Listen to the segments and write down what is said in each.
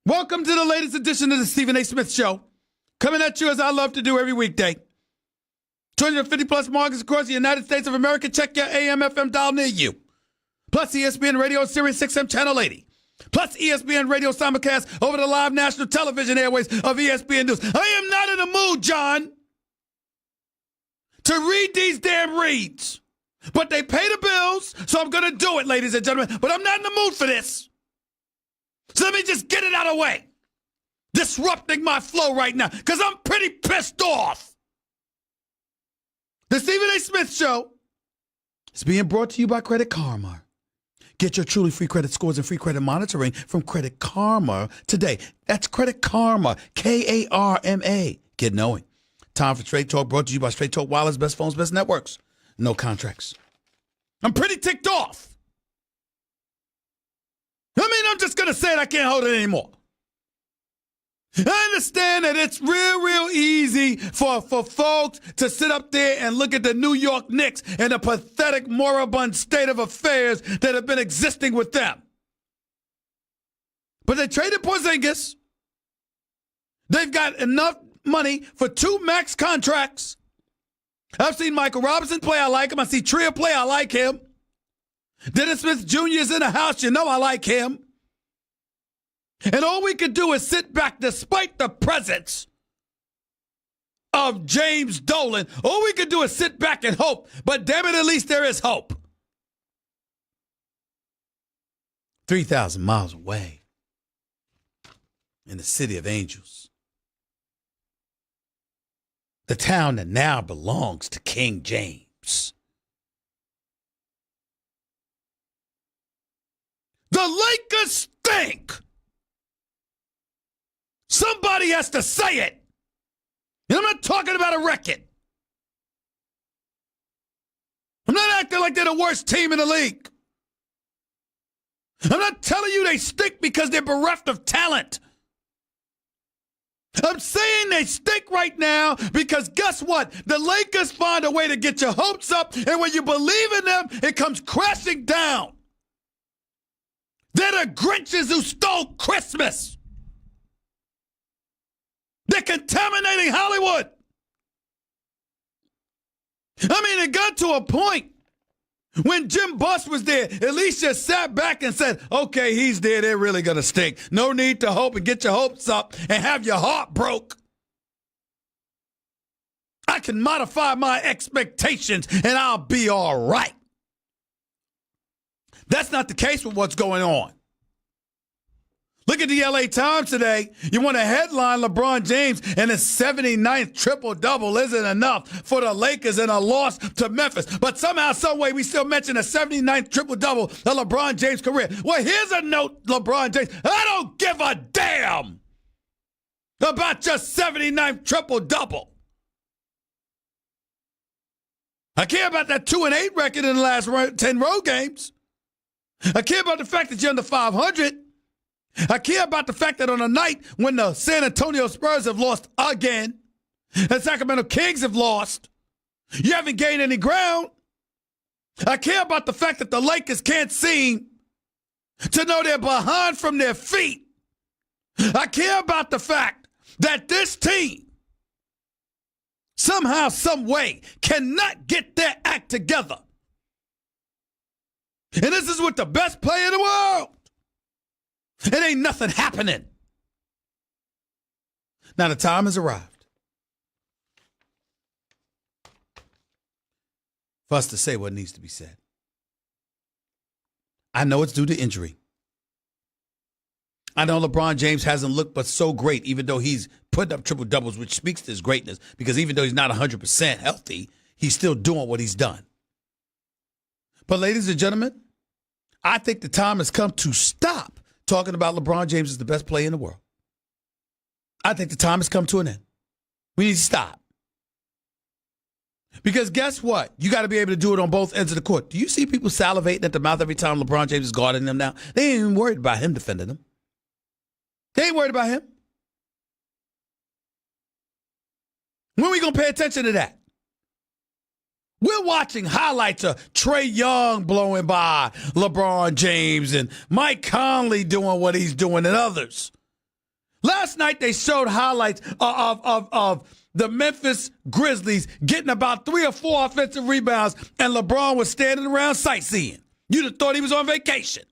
Welcome to the latest edition of the Stephen A. Smith Show. Coming at you as I love to do every weekday. 250 plus markets across the United States of America. Check your AM, FM dial near you. Plus ESPN Radio, Sirius XM Channel 80. Plus ESPN Radio simulcast over the live national television airways of ESPN News. I am not in the mood, John, to read these damn reads. But they pay the bills, so I'm going to do it, ladies and gentlemen. But I'm not in the mood for this. So let me just get it out of the way. Disrupting my flow right now, because I'm pretty pissed off. The Stephen A. Smith Show is being brought to you by Credit Karma. Get your truly free credit scores and free credit monitoring from Credit Karma today. That's Credit Karma, K-A-R-M-A. Get knowing. Time for Straight Talk, brought to you by Straight Talk Wireless, best phones, best networks. No contracts. I'm pretty ticked off. I'm just going to say it. I can't hold it anymore. I understand that it's real easy for folks to sit up there and look at the New York Knicks and the pathetic, moribund state of affairs that have been existing with them. But they traded Porzingis. They've got enough money for 2 max contracts. I've seen Michael Robinson play. I like him. I see Trier play. I like him. Dennis Smith Jr. is in the house. You know I like him. And all we could do is sit back despite the presence of James Dolan. All we could do is sit back and hope. But damn it, at least there is hope. 3,000 miles away in the city of angels. The town that now belongs to King James. The Lakers stink. Somebody has to say it. And I'm not talking about a record. I'm not acting like they're the worst team in the league. I'm not telling you they stink because they're bereft of talent. I'm saying they stink right now because guess what? The Lakers find a way to get your hopes up, and when you believe in them, it comes crashing down. They're the Grinches who stole Christmas. They're contaminating Hollywood. It got to a point when Jim Buss was there, at least just sat back and said, okay, he's there. They're really going to stink. No need to hope and get your hopes up and have your heart broke. I can modify my expectations and I'll be all right. That's not the case with what's going on. Look at the LA Times today. You want to headline LeBron James and his 79th triple-double isn't enough for the Lakers in a loss to Memphis. But somehow, some way, we still mention the 79th triple-double of LeBron James' career. Well, here's a note, LeBron James. I don't give a damn about your 79th triple-double. I care about that 2-8 record in the last 10 road games. I care about the fact that you're under 500. I care about the fact that on a night when the San Antonio Spurs have lost again, and Sacramento Kings have lost, you haven't gained any ground. I care about the fact that the Lakers can't seem to know they're behind from their feet. I care about the fact that this team somehow, some way, cannot get their act together. And this is with the best player in the world. It ain't nothing happening. Now the time has arrived for us to say what needs to be said. I know it's due to injury. I know LeBron James hasn't looked but so great, even though he's putting up triple doubles, which speaks to his greatness, because even though he's not 100% healthy, he's still doing what he's done. But ladies and gentlemen, I think the time has come to stop talking about LeBron James as the best player in the world. I think the time has come to an end. We need to stop. Because guess what? You got to be able to do it on both ends of the court. Do you see people salivating at the mouth every time LeBron James is guarding them now? They ain't even worried about him defending them. They ain't worried about him. When are we going to pay attention to that? We're watching highlights of Trae Young blowing by LeBron James and Mike Conley doing what he's doing and others. Last night they showed highlights of the Memphis Grizzlies getting about 3 or 4 offensive rebounds, and LeBron was standing around sightseeing. You'd have thought he was on vacation.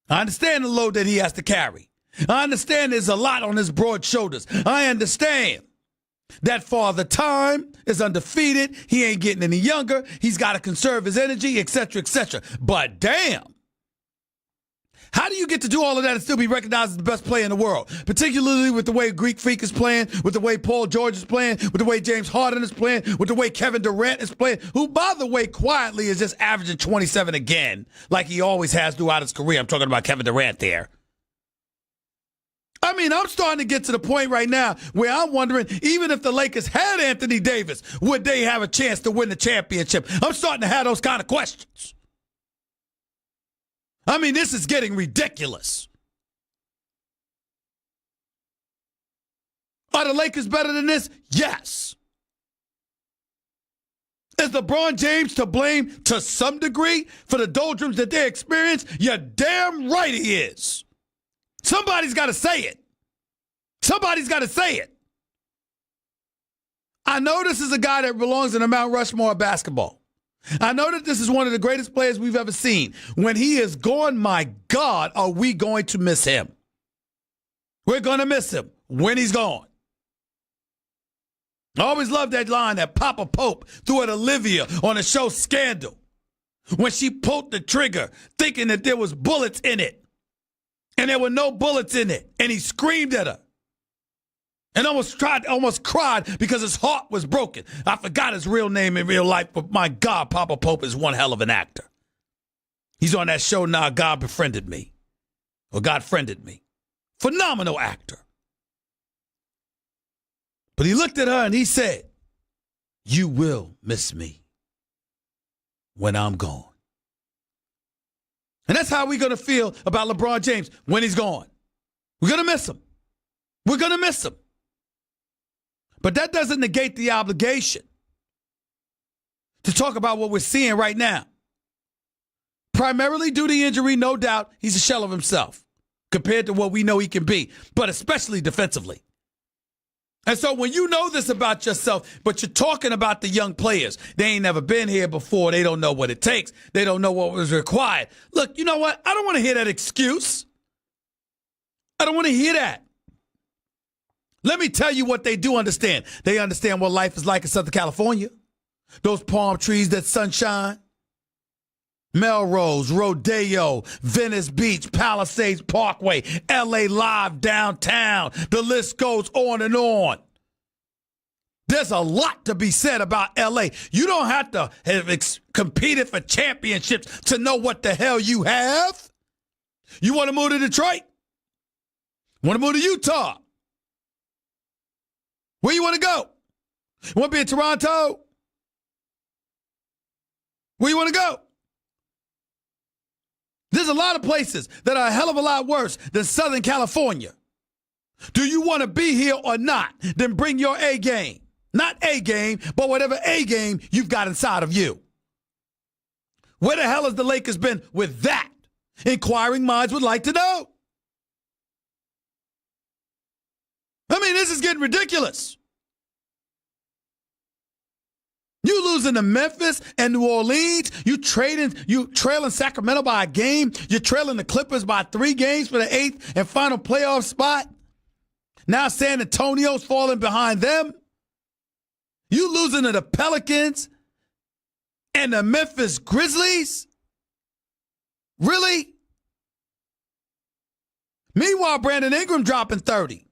I understand the load that he has to carry. I understand there's a lot on his broad shoulders. I understand that Father Time is undefeated. He ain't getting any younger. He's got to conserve his energy, etc., etc. But damn. How do you get to do all of that and still be recognized as the best player in the world? Particularly with the way Greek Freak is playing, with the way Paul George is playing, with the way James Harden is playing, with the way Kevin Durant is playing, who, by the way, quietly is just averaging 27 again, like he always has throughout his career. I'm talking about Kevin Durant there. I mean, I'm starting to get to the point right now where I'm wondering, even if the Lakers had Anthony Davis, would they have a chance to win the championship? I'm starting to have those kind of questions. I mean, this is getting ridiculous. Are the Lakers better than this? Yes. Is LeBron James to blame to some degree for the doldrums that they experience? You're damn right he is. Somebody's got to say it. Somebody's got to say it. I know this is a guy that belongs in the Mount Rushmore of basketball. I know that this is one of the greatest players we've ever seen. When he is gone, my God, are we going to miss him? We're going to miss him when he's gone. I always loved that line that Papa Pope threw at Olivia on the show Scandal when she pulled the trigger thinking that there was bullets in it. And there were no bullets in it. And he screamed at her. And almost cried because his heart was broken. I forgot his real name in real life, but my God, Papa Pope is one hell of an actor. He's on that show now, God Befriended Me. Or God Friended Me. Phenomenal actor. But he looked at her and he said, "You will miss me when I'm gone." And that's how we're going to feel about LeBron James when he's gone. We're going to miss him. We're going to miss him. But that doesn't negate the obligation to talk about what we're seeing right now. Primarily due to injury, no doubt, he's a shell of himself compared to what we know he can be, but especially defensively. And so when you know this about yourself, but you're talking about the young players, they ain't never been here before, they don't know what it takes, they don't know what was required. Look, you know what? I don't want to hear that excuse. I don't want to hear that. Let me tell you what they do understand. They understand what life is like in Southern California. Those palm trees, that sunshine. Melrose, Rodeo, Venice Beach, Palisades Parkway, LA Live downtown. The list goes on and on. There's a lot to be said about LA. You don't have to have competed for championships to know what the hell you have. You want to move to Detroit? Want to move to Utah? Where you want to go? You want to be in Toronto? Where you want to go? There's a lot of places that are a hell of a lot worse than Southern California. Do you want to be here or not? Then bring your A game. Not A game, but whatever A game you've got inside of you. Where the hell has the Lakers been with that? Inquiring minds would like to know. I mean, this is getting ridiculous. You losing to Memphis and New Orleans. You trailing Sacramento by a game. You're trailing the Clippers by 3 games for the 8th and final playoff spot. Now San Antonio's falling behind them. You losing to the Pelicans and the Memphis Grizzlies? Really? Meanwhile, Brandon Ingram dropping 30.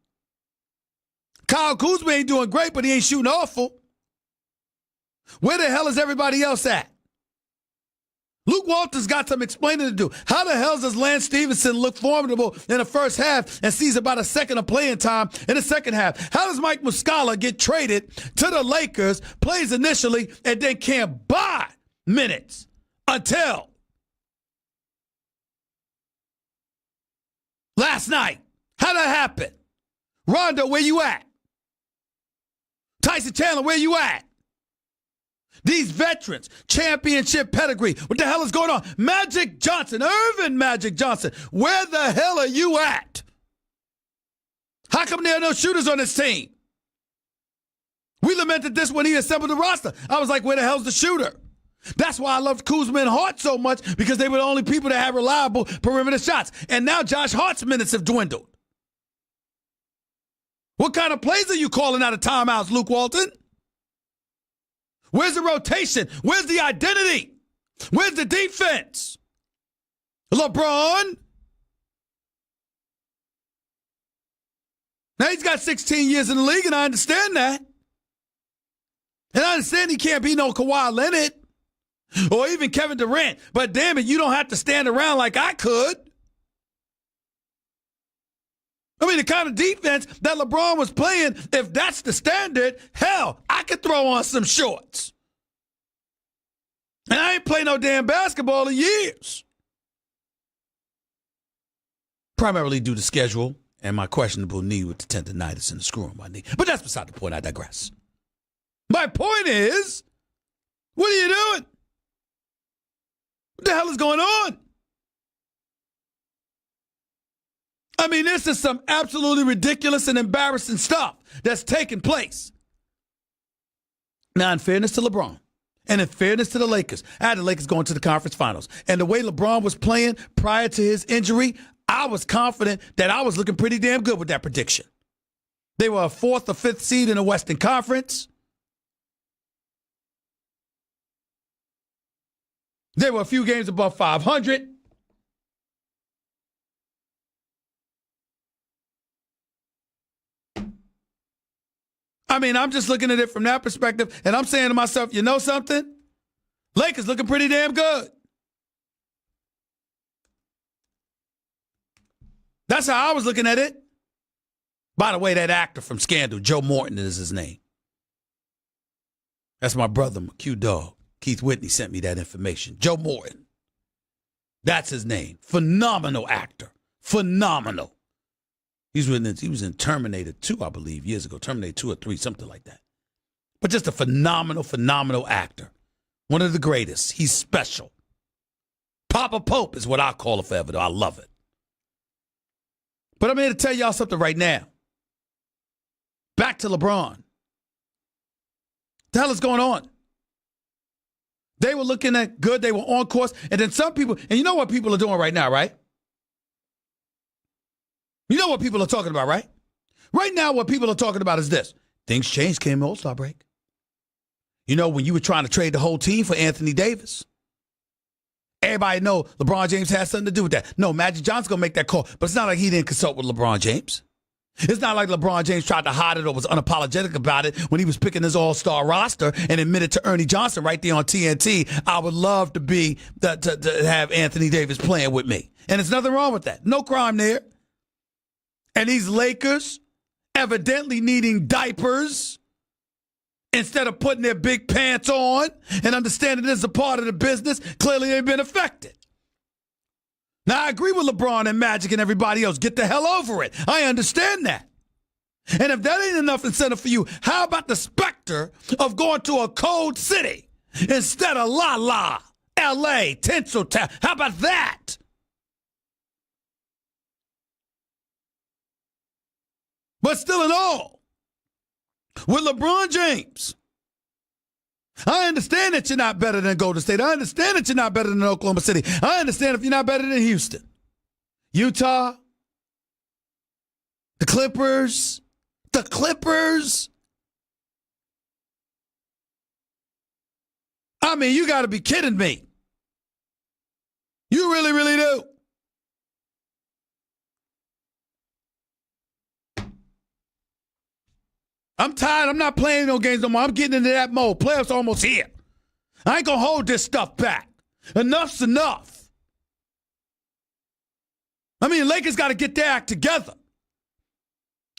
Kyle Kuzma ain't doing great, but he ain't shooting awful. Where the hell is everybody else at? Luke Walton's got some explaining to do. How the hell does Lance Stevenson look formidable in the first half and sees about a second of playing time in the second half? How does Mike Muscala get traded to the Lakers, plays initially, and then can't buy minutes until last night? How'd that happen? Rondo, where you at? Tyson Chandler, where you at? These veterans, championship pedigree. What the hell is going on? Magic Johnson, Irvin Magic Johnson, where the hell are you at? How come there are no shooters on this team? We lamented this when he assembled the roster. I was like, where the hell's the shooter? That's why I loved Kuzma and Hart so much, because they were the only people that had reliable perimeter shots. And now Josh Hart's minutes have dwindled. What kind of plays are you calling out of timeouts, Luke Walton? Where's the rotation? Where's the identity? Where's the defense? LeBron? Now he's got 16 years in the league, and I understand that. And I understand he can't be no Kawhi Leonard or even Kevin Durant. But damn it, you don't have to stand around like I could. I mean, the kind of defense that LeBron was playing, if that's the standard, hell, I could throw on some shorts. And I ain't played no damn basketball in years. Primarily due to schedule and my questionable knee with the tendonitis and the screw on my knee. But that's beside the point. I digress. My point is, what are you doing? What the hell is going on? I mean, this is some absolutely ridiculous and embarrassing stuff that's taking place. Now, in fairness to LeBron and in fairness to the Lakers, I had the Lakers going to the conference finals. And the way LeBron was playing prior to his injury, I was confident that I was looking pretty damn good with that prediction. They were a 4th or 5th seed in the Western Conference. They were a few games above 500. I mean, I'm just looking at it from that perspective, and I'm saying to myself, you know something? Lakers looking pretty damn good. That's how I was looking at it. By the way, that actor from Scandal, Joe Morton is his name. That's my brother, my Q Dog. Keith Whitney sent me that information. Joe Morton. That's his name. Phenomenal actor. Phenomenal. He was in Terminator 2, I believe, years ago. Terminator 2 or 3, something like that. But just a phenomenal actor. One of the greatest. He's special. Papa Pope is what I call it forever, though. I love it. But I'm here to tell y'all something right now. Back to LeBron. What the hell is going on? They were looking at good. They were on course. And then some people, and you know what people are doing right now, right? You know what people are talking about, right? Right now, what people are talking about is this. Things changed, came All-Star break. You know, when you were trying to trade the whole team for Anthony Davis, everybody know LeBron James has something to do with that. No, Magic Johnson's going to make that call. But it's not like he didn't consult with LeBron James. It's not like LeBron James tried to hide it or was unapologetic about it when he was picking his all-star roster and admitted to Ernie Johnson right there on TNT, I would love to be to have Anthony Davis playing with me. And there's nothing wrong with that. No crime there. And these Lakers evidently needing diapers instead of putting their big pants on and understanding this is a part of the business, clearly they've been affected. Now, I agree with LeBron and Magic and everybody else. Get the hell over it. I understand that. And if that ain't enough incentive for you, how about the specter of going to a cold city instead of L.A., Tinseltown? How about that? But still in all, with LeBron James, I understand that you're not better than Golden State. I understand that you're not better than Oklahoma City. I understand if you're not better than Houston, Utah, the Clippers. I mean, you got to be kidding me. You really, really do. I'm tired. I'm not playing no games no more. I'm getting into that mode. Playoffs are almost here. I ain't going to hold this stuff back. Enough's enough. I mean, Lakers got to get their act together.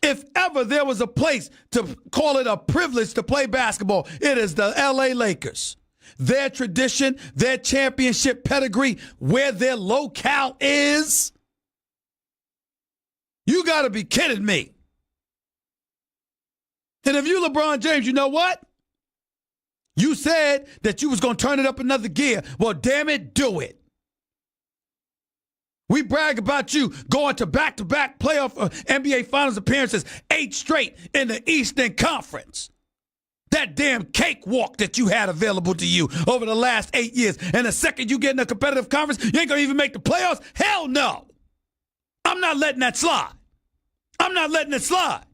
If ever there was a place to call it a privilege to play basketball, it is the L.A. Lakers. Their tradition, their championship pedigree, where their locale is. You got to be kidding me. And if you LeBron James, you know what? You said that you was going to turn it up another gear. Well, damn it, do it. We brag about you going to back-to-back playoff NBA Finals appearances, 8 straight in the Eastern Conference. That damn cakewalk that you had available to you over the last 8 years. And the second you get in a competitive conference, you ain't going to even make the playoffs? Hell no. I'm not letting that slide. I'm not letting it slide.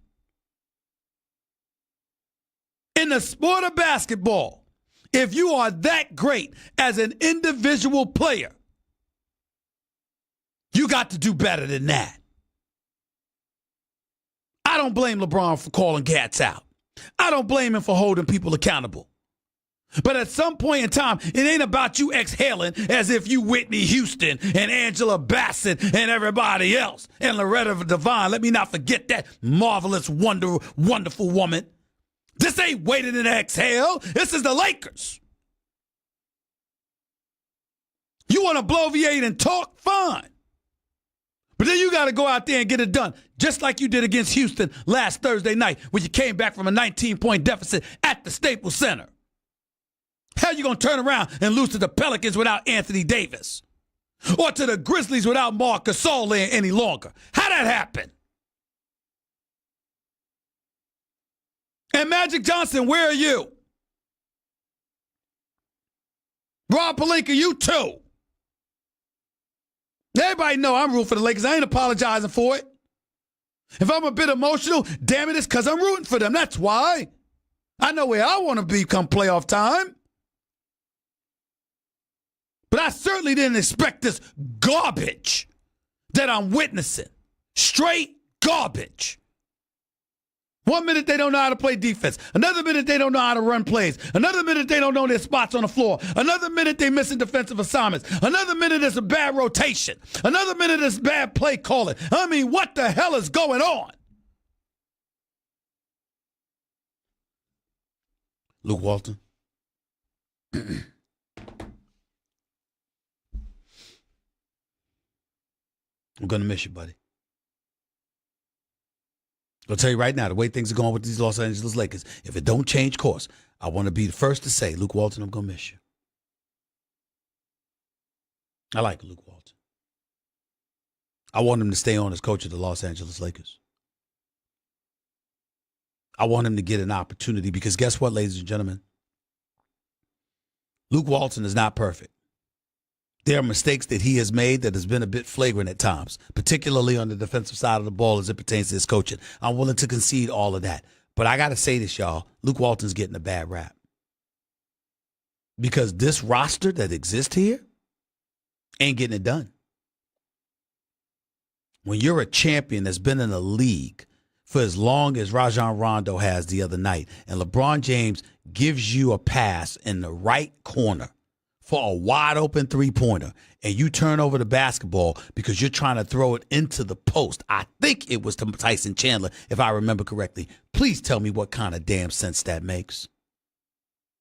In the sport of basketball, if you are that great as an individual player, you got to do better than that. I don't blame LeBron for calling cats out. I don't blame him for holding people accountable. But at some point in time, it ain't about you exhaling as if you Whitney Houston and Angela Bassett and everybody else and Loretta Devine. Let me not forget that marvelous, wonderful woman. This ain't waiting to exhale. This is the Lakers. You want to bloviate and talk? Fine. But then you got to go out there and get it done, just like you did against Houston last Thursday night when you came back from a 19-point deficit at the Staples Center. How you going to turn around and lose to the Pelicans without Anthony Davis? Or to the Grizzlies without Marc Gasol any longer? How'd that happen? And Magic Johnson, where are you? Rob Pelinka, you too. Everybody know I'm rooting for the Lakers. I ain't apologizing for it. If I'm a bit emotional, damn it, it's because I'm rooting for them. That's why. I know where I want to be come playoff time. But I certainly didn't expect this garbage that I'm witnessing. Straight garbage. 1 minute they don't know how to play defense. Another minute they don't know how to run plays. Another minute they don't know their spots on the floor. Another minute they missing defensive assignments. Another minute it's a bad rotation. Another minute it's bad play calling. I mean, what the hell is going on? Luke Walton. I'm going to miss you, buddy. I'll tell you right now, the way things are going with these Los Angeles Lakers, if it don't change course, I want to be the first to say, Luke Walton, I'm going to miss you. I like Luke Walton. I want him to stay on as coach of the Los Angeles Lakers. I want him to get an opportunity because guess what, ladies and gentlemen? Luke Walton is not perfect. There are mistakes that he has made that has been a bit flagrant at times, particularly on the defensive side of the ball as it pertains to his coaching. I'm willing to concede all of that. But I got to say this, y'all. Luke Walton's getting a bad rap. Because this roster that exists here ain't getting it done. When you're a champion that's been in the league for as long as Rajon Rondo has the other night, and LeBron James gives you a pass in the right corner for a wide open three-pointer, and you turn over the basketball because you're trying to throw it into the post. I think it was to Tyson Chandler, if I remember correctly. Please tell me what kind of damn sense that makes.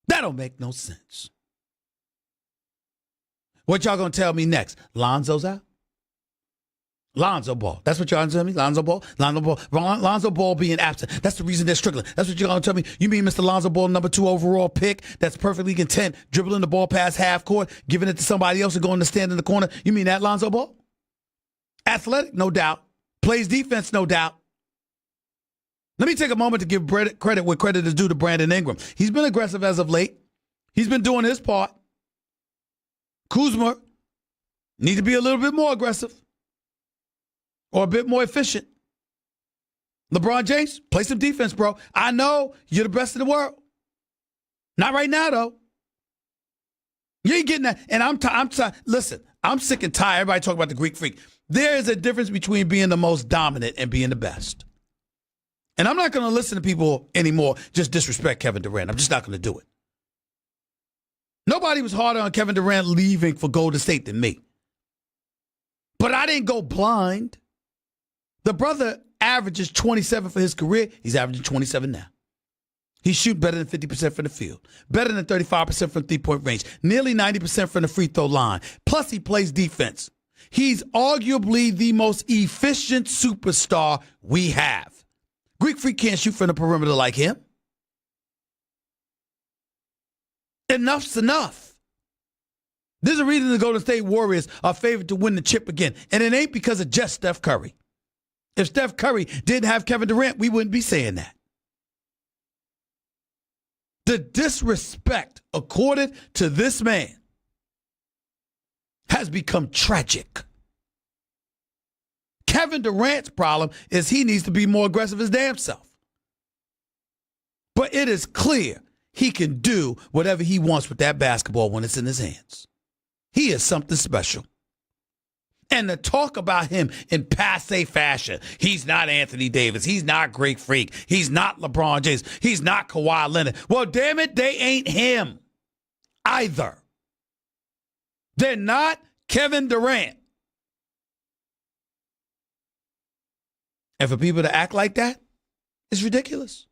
That don't make no sense. What y'all gonna tell me next? Lonzo's out? Lonzo Ball. That's what y'all gonna tell me? Lonzo Ball? Lonzo Ball being absent. That's the reason they're struggling. That's what you're gonna tell me? You mean Mr. Lonzo Ball, number 2 overall pick, that's perfectly content, dribbling the ball past half court, giving it to somebody else and going to stand in the corner? You mean that Lonzo Ball? Athletic, no doubt. Plays defense, no doubt. Let me take a moment to give credit where credit is due to Brandon Ingram. He's been aggressive as of late. He's been doing his part. Kuzma need to be a little bit more aggressive. Or a bit more efficient. LeBron James, play some defense, bro. I know you're the best in the world. Not right now, though. You ain't getting that. And listen, I'm sick and tired. Everybody talk about the Greek freak. There is a difference between being the most dominant and being the best. And I'm not going to listen to people anymore just disrespect Kevin Durant. I'm just not going to do it. Nobody was harder on Kevin Durant leaving for Golden State than me. But I didn't go blind. The brother averages 27 for his career. He's averaging 27 now. He shoots better than 50% from the field, better than 35% from three-point range, nearly 90% from the free throw line. Plus, he plays defense. He's arguably the most efficient superstar we have. Greek Freak can't shoot from the perimeter like him. Enough's enough. There's a reason the Golden State Warriors are favored to win the chip again. And it ain't because of just Steph Curry. If Steph Curry didn't have Kevin Durant, we wouldn't be saying that. The disrespect accorded to this man has become tragic. Kevin Durant's problem is he needs to be more aggressive his damn self. But it is clear he can do whatever he wants with that basketball when it's in his hands. He is something special. And to talk about him in passe fashion, he's not Anthony Davis, he's not Greek Freak, he's not LeBron James, he's not Kawhi Leonard. Well, damn it, they ain't him either. They're not Kevin Durant. And for people to act like that, it's ridiculous.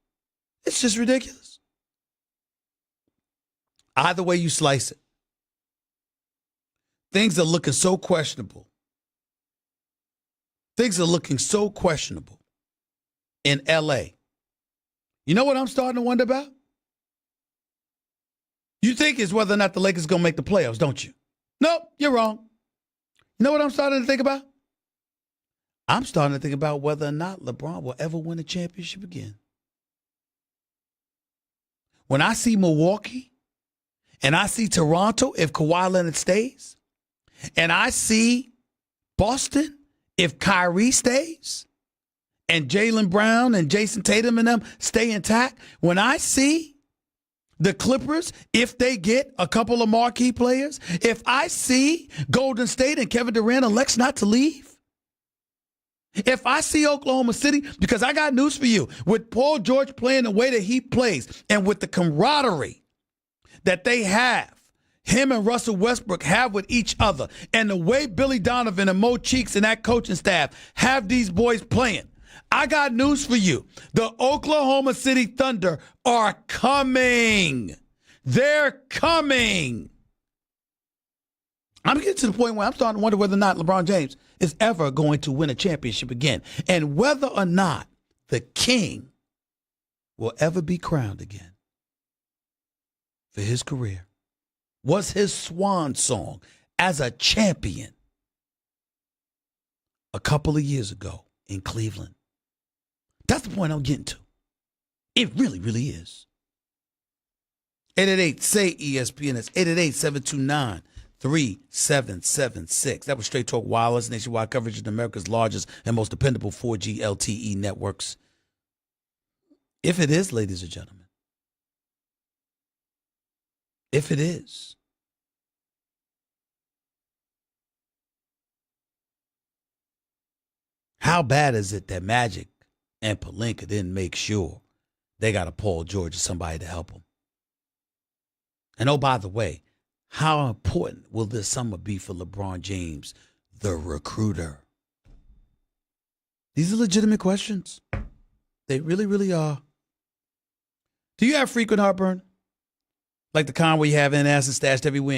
It's just ridiculous. Either way you slice it, things are looking so questionable. Things are looking so questionable in L.A. You know what I'm starting to wonder about? You think it's whether or not the Lakers are going to make the playoffs, don't you? Nope, you're wrong. You know what I'm starting to think about? I'm starting to think about whether or not LeBron will ever win a championship again. When I see Milwaukee and I see Toronto if Kawhi Leonard stays, and I see Boston if Kyrie stays, and Jaylen Brown and Jason Tatum and them stay intact, when I see the Clippers, if they get a couple of marquee players, if I see Golden State and Kevin Durant elects not to leave, if I see Oklahoma City, because I got news for you, with Paul George playing the way that he plays and with the camaraderie that they have, him and Russell Westbrook have with each other, and the way Billy Donovan and Mo Cheeks and that coaching staff have these boys playing, I got news for you. The Oklahoma City Thunder are coming. They're coming. I'm getting to the point where I'm starting to wonder whether or not LeBron James is ever going to win a championship again, and whether or not the king will ever be crowned again for his career. Was his swan song as a champion a couple of years ago in Cleveland. That's the point I'm getting to. It really, really is. 888-SAY-ESPN. That's 888-729-3776. That was Straight Talk Wireless, nationwide coverage of America's largest and most dependable 4G LTE networks. If it is, ladies and gentlemen, if it is, how bad is it that Magic and Pelinka didn't make sure they got a Paul George or somebody to help them? And oh, by the way, how important will this summer be for LeBron James, the recruiter? These are legitimate questions. They really, really are. Do you have frequent heartburn? Like the kind where you have an acid stashed everywhere?